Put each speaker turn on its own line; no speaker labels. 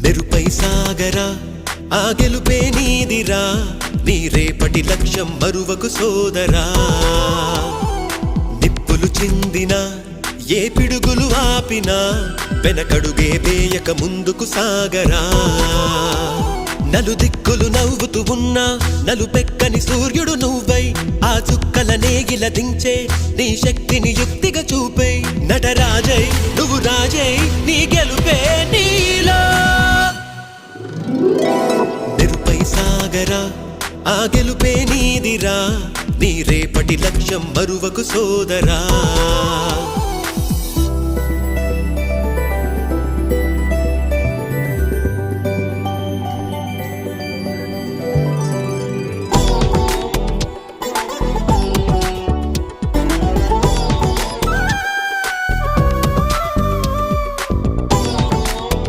మెరుపై సాగరా ఆ గెలుపే నీదిరా నీ రేపటి లక్ష్యం మరువకు సోదరా నిప్పులు చిందినా ఏ పిడుగులు ఆపినా వెనకడుగే వేయక ముందుకు సాగరా నలుదిక్కులు నవ్వుతూ ఉన్నా నలుపెక్కని సూర్యుడు నువ్వై ఆ చుక్కల నేగిల దించే నీ శక్తిని యుక్తిగా చూపై నటరాజై నువ్వు రాజై నీ గెలుపే నీలో మెరుపై సాగరా ఆ గెలుపే నీదిరా నీ రేపటి లక్ష్యం మరువకు సోదరా